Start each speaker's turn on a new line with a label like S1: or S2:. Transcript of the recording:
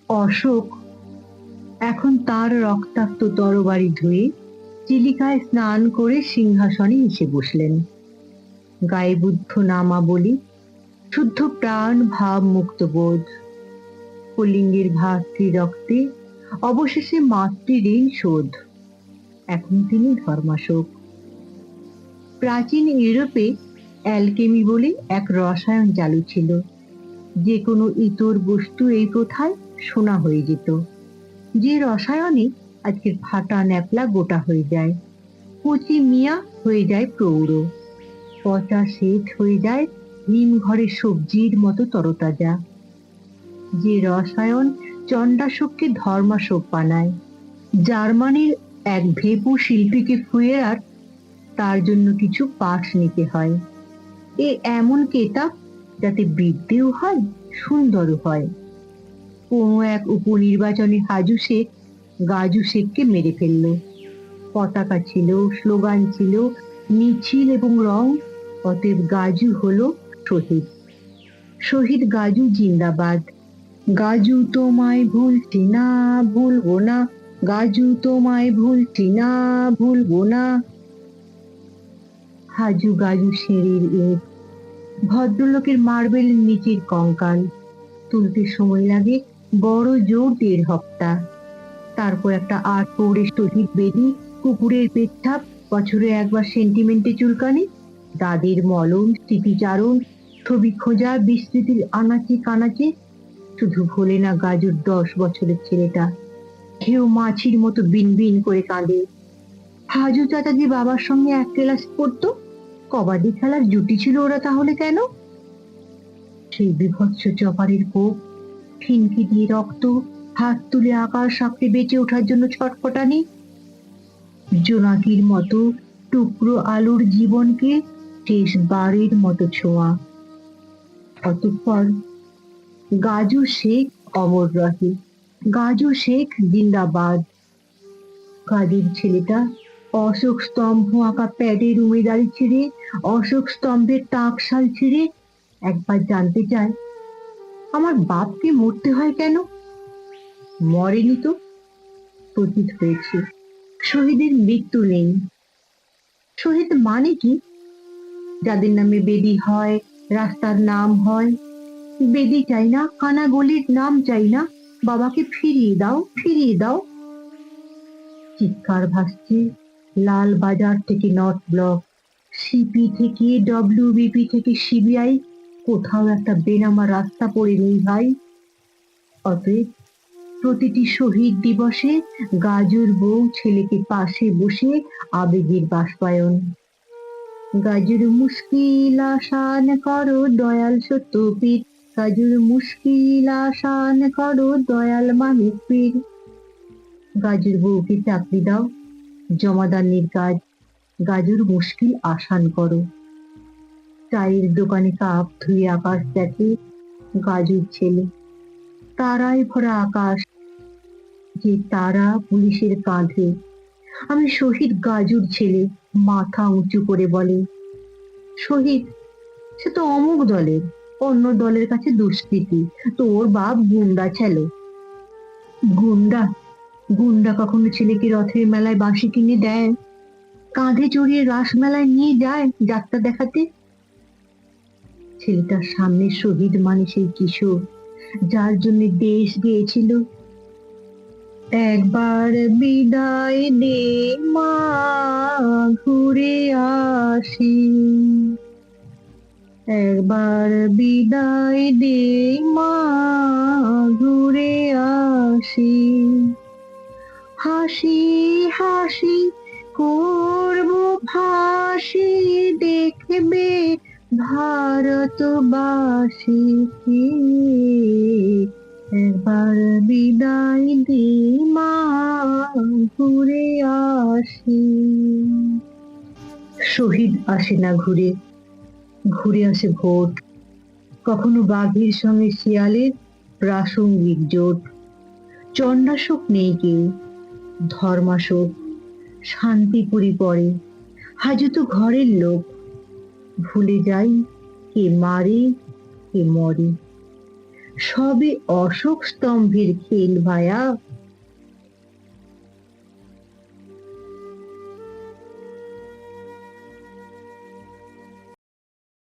S1: অশোক এখন তার রক্তাক্ত তরবারি ধুয়ে চিলিকায় স্নান করে সিংহাসনে এসে বসলেন। গায়ে বুদ্ধ নামাবলী, শুদ্ধ প্রাণ ভাব মুক্তবোধ, কলিঙ্গের ভাতৃ রক্তে অবশেষে মাতৃঋণ শোধ। এখন তিনি ধর্মাশোক। প্রাচীন ইউরোপে অ্যালকেমি বলে এক রসায়ন চালু ছিল। যে কোনো ইতর বস্তু এই প্রথায় সোনা হয়ে যেত। যে রসায়নে আজকের ফাটা ন্যাপলা গোটা হয়ে যায়, কচি মিয়া হয়ে যায় প্রৌঢ়, পচা শেঠ হয়ে যায় নিম ঘরের সবজির মতো তরতাজা। যে রসায়ন চণ্ডাশোককে ধর্মাশোক বানায়। জার্মানির এক ভেপু শিল্পীকে ফুয়েরার তার জন্য কিছু পাঠ নিতে হয়। এ এমন কেতাব যাতে বিদ্যেও হয়, সুন্দরও হয়। কোনো এক উপনির্বাচনে হাজু শেখ গাজু শেখকে মেরে ফেলল। পতাকা ছিল, স্লোগান ছিল, মিছিল এবং রং। অতএব গাজু হলো শহীদ। শহীদ গাজু জিন্দাবাদ। গাজু তোমায় ভুলছি না, ভুলবো না। গাজু তোমায় ভুলছি না, ভুলবো না। হাজু গাজু সিঁড়ির ইট, ভদ্রলোকের মার্বেলের নিচের কঙ্কাল। তুলতে সময় লাগে বড় জোর 1.5 হপ্তা। তারপর একটা আট পৌড়ে শহীদ বেদি, কুকুরের পেচ্ছাপ, বছরে একবার সেন্টিমেন্টে চুলকানি, দাদির মলম, স্মৃতিচারণ, ছবি খোঁজা, বিস্মৃতির আনাচে কানাচে। শুধু ভোলে না গাজুর 10 বছরের ছেলেটা। কেউ মাছির মতো বিনবিন করে কাঁদে। হাজু চাচাজি বাবার সঙ্গে এক ক্লাসে পড়তো। কবাডি খেলার জুটি ছিল ওরা তাহলে কেন? সেই বিভৎস চপারের কোপ, ফিনকি দিয়ে রক্ত, হাত তুলে আকাশ আঁকড়ে বেঁচে ওঠার জন্য ছটফটানি। জোনাকির মতো টুকরো আলোর জীবনকে শেষবারের মতো ছোঁয়া। অতঃপর গাজু শেখ অমর রহে। গাজু শেখ জিন্দাবাদ। গাজুর ছেলেটা অশোক স্তম্ভ আঁকা প্যাডে রুমে দাঁড়িয়ে ছেড়ে, অশোক স্তম্ভের টাকশাল ছেড়ে একবার জানতে চায়, আমার বাপকে মরতে হয় কেন? মরেনি তো, পতিত হয়েছে। শহীদের মৃত্যু নেই। শহীদ মানে কি? যাদের নামে বেদি হয়, রাস্তার নাম হয়। বেদি চাই না, কানা গলির নাম চাই না, বাবাকে ফিরিয়ে দাও, ফিরিয়ে দাও। চিৎকার ভাসছে লাল বাজার থেকে নর্থ ব্লক, সিপি থেকে ডব্লিউবিপি থেকে সিবিআই। কোথাও একটা বেনামা রাস্তা পড়ে নেই ভাই। অতএব প্রতিটি শহীদ দিবসে গাজুর বউ ছেলেকে পাশে বসে আবেগের বাষ্পায়ন। গাজুর মুশকিল আসান করো দয়াল সত্যপীর, গাজুর মুশকিল আসান করো দয়াল মানিক পীর। গাজুর বউকে চাকরি দাও, জমাদারনির কাজ। গাজুর মুশকিল আসান করো। চায়ের দোকানে কাপ ধুয়ে আকাশ দেখে গাজুর ছেলে। তারায় ভরা আকাশ, যে তারা পুলিশের কাঁধে। আমি শহীদ গাজুর ছেলে। মাথা উঁচু করে বলে, শহীদ সে তো অমুক দলের, অন্য দলের কাছে দুষ্কৃতী। তোর বাপ গুন্ডা ছিল। গুন্ডা? গুন্ডা কখনো ছেলেকে রথের মেলায় বাঁশি কিনে দেয়? কাঁধে চড়িয়ে রাস মেলায় নিয়ে যায় যাত্রা দেখাতে? ছেলেটার সামনে শহীদ মানে সেই কিশোর যার জন্য দেশ গিয়েছিল, একবার বিদায় দে মা, ঘুরে আসি। একবার বিদায় দে মা, ঘুরে আসি। হাসি হাসি করব ফাঁসি, দেখবে ভারতবাসী। একবার বিদায় দে মা, ঘুরে আসি। শহীদ আসে না ঘুরে, ঘুরে আসে ভোট। কখনো বাঘের সঙ্গে শিয়ালের প্রাসঙ্গিক জোট। চণ্ডাশোক নেই কেউ, ধর্মাশোক। শান্তিপুরি পড়ে। হাজু তো ঘরের লোক। ভুলে যাই কে মারে কে মরে। সবই অশোক স্তম্ভের খেল ভায়া।